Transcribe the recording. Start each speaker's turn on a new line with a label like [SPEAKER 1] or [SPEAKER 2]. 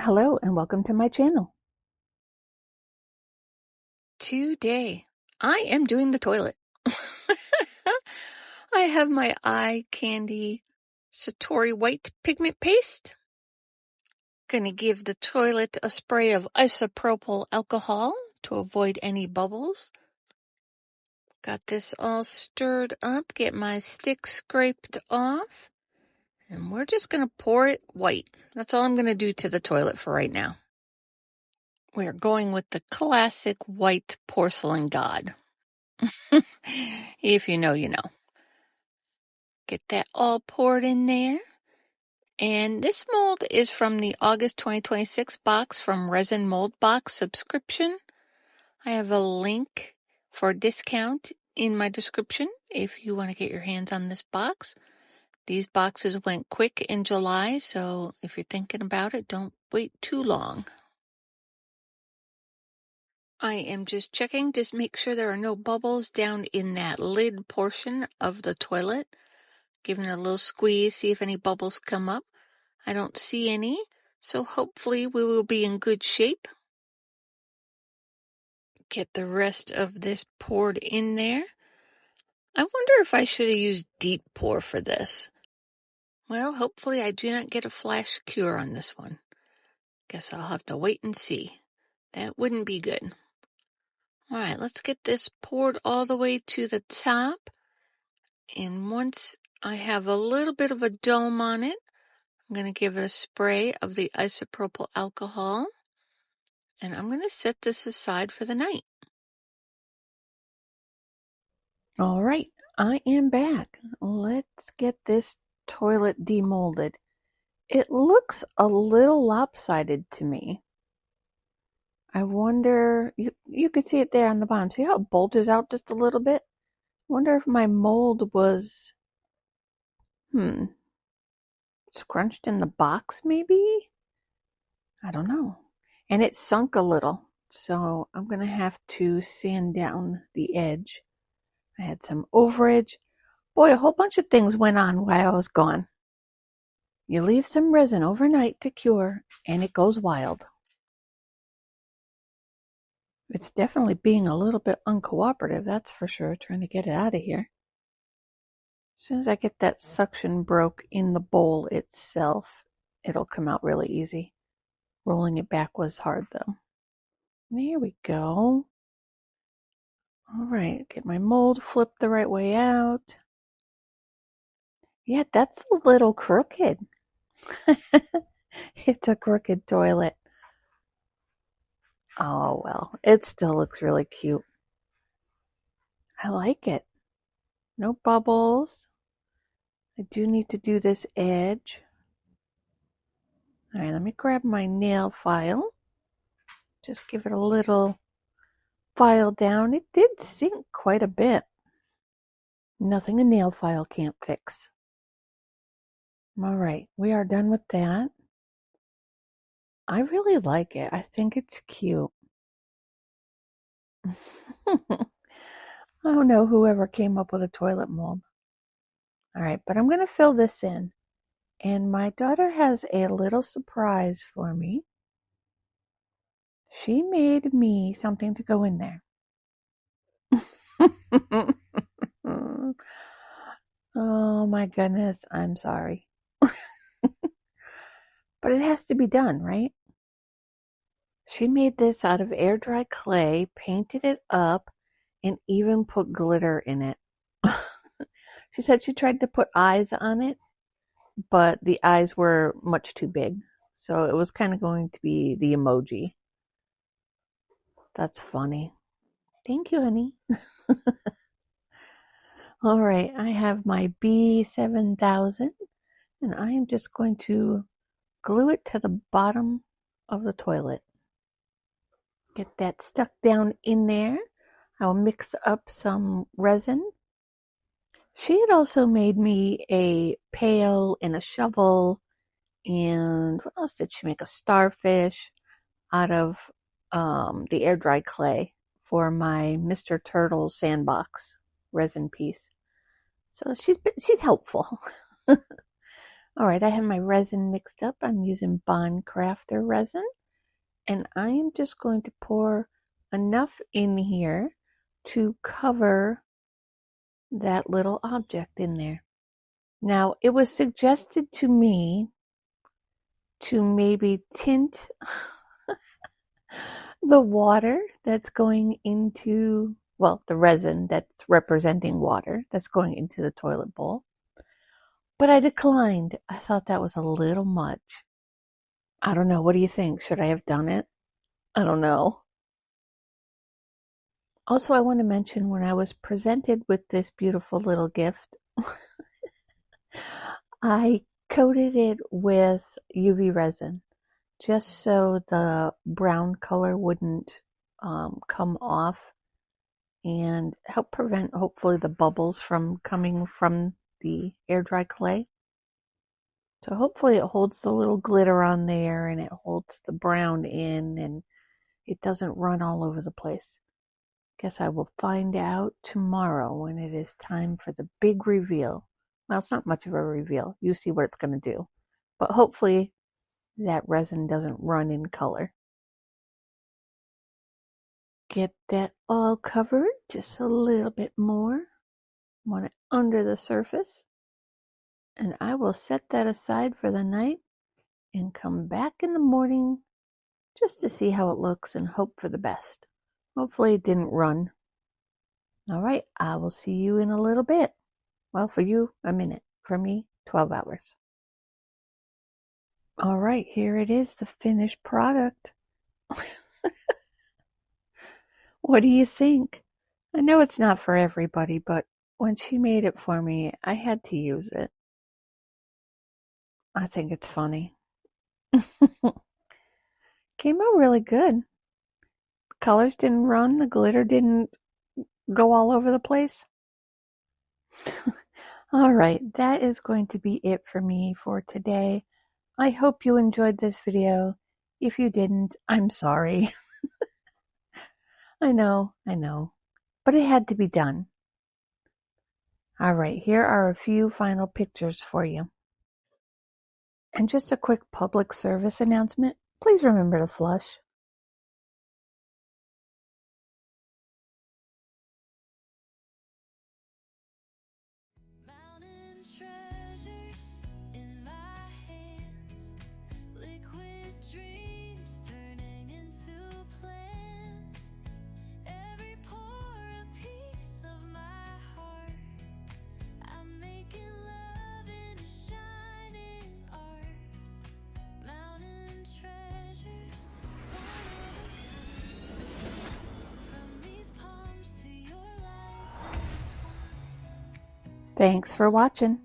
[SPEAKER 1] Hello and welcome to my channel.
[SPEAKER 2] Today, I am doing the toilet. I have my eye candy Satori white pigment paste. Gonna give the toilet a spray of isopropyl alcohol to avoid any bubbles. Got this all stirred up, get my stick scraped off, and we're just gonna pour it white. That's all I'm gonna do to the toilet for right now. We're going with the classic white porcelain god. If you know, you know. Get that all poured in there. And this mold is from the August 2026 box from Resin Mold Box subscription. I have a link for a discount in my description if you want to get your hands on this box. These boxes went quick in July, so if you're thinking about it, don't wait too long. I am just checking to make sure there are no bubbles down in that lid portion of the toilet. Giving it a little squeeze, see if any bubbles come up. I don't see any, so hopefully we will be in good shape. Get the rest of this poured in there. I wonder if I should have used deep pour for this. Well, hopefully I do not get a flash cure on this one. Guess I'll have to wait and see. That wouldn't be good. All right, let's get this poured all the way to the top. And once I have a little bit of a dome on it, I'm going to give it a spray of the isopropyl alcohol. And I'm going to set this aside for the night.
[SPEAKER 1] All right, I am back. Let's get this toilet demolded. It looks a little lopsided to me. I wonder, you can see it there on the bottom. See how it bulges out just a little bit? I wonder if my mold was, scrunched in the box maybe? I don't know. And it sunk a little, so I'm going to have to sand down the edge. I had some overage. Boy, a whole bunch of things went on while I was gone. You leave some resin overnight to cure, and it goes wild. It's definitely being a little bit uncooperative, that's for sure, trying to get it out of here. As soon as I get that suction broke in the bowl itself, it'll come out really easy. Rolling it back was hard, though. There we go. All right, get my mold flipped the right way out. Yeah, that's a little crooked. It's a crooked toilet. Oh, well, it still looks really cute. I like it. No bubbles. I do need to do this edge. All right, let me grab my nail file. Just give it a little file down. It did sink quite a bit. Nothing a nail file can't fix. All right, we are done with that. I really like it. I think it's cute. I don't know whoever came up with a toilet mold. All right, but I'm going to fill this in. And my daughter has a little surprise for me. She made me something to go in there. Oh my goodness, I'm sorry. But it has to be done, right? She made this out of air dry clay, painted it up, and even put glitter in it. She said she tried to put eyes on it, but the eyes were much too big. So it was kind of going to be the emoji. That's funny. Thank you, honey. All right, I have my B7000, and I am just going to glue it to the bottom of the toilet. Get that stuck down in there. I'll mix up some resin. She had also made me a pail and a shovel, and what else did she make? A starfish out of the air dry clay for my Mr. Turtle sandbox resin piece. So she's helpful. Alright, I have my resin mixed up. I'm using Bond Crafter resin. And I am just going to pour enough in here to cover that little object in there. Now, it was suggested to me to maybe tint the water that's going into, well, the resin that's representing water that's going into the toilet bowl. But I declined. I thought that was a little much. I don't know. What do you think? Should I have done it? I don't know. Also, I want to mention when I was presented with this beautiful little gift, I coated it with UV resin just so the brown color wouldn't come off and help prevent, hopefully, the bubbles from coming from the air dry clay. So hopefully it holds the little glitter on there and it holds the brown in and it doesn't run all over the place. Guess I will find out tomorrow when it is time for the big reveal. Well, it's not much of a reveal. You see what it's going to do. But hopefully that resin doesn't run in color. Get that all covered, just a little bit more. Want it under the surface. And I will set that aside for the night and come back in the morning just to see how it looks and hope for the best. Hopefully it didn't run. All right, I will see you in a little bit. Well, for you, a minute. For me, 12 hours. All right, here it is, the finished product. What do you think? I know it's not for everybody, but when she made it for me, I had to use it. I think it's funny. Came out really good. Colors didn't run, the glitter didn't go all over the place. All right, that is going to be it for me for today. I hope you enjoyed this video. If you didn't, I'm sorry. I know, but it had to be done. All right, here are a few final pictures for you. And just a quick public service announcement. Please remember to flush.
[SPEAKER 3] MnTTreasures in my hands, liquid dreams turning into plans. Every pore a piece of my heart. I'm making love in a shining art. MnTTreasures, one of a kind. From these palms to your life.
[SPEAKER 1] Thanks for watching.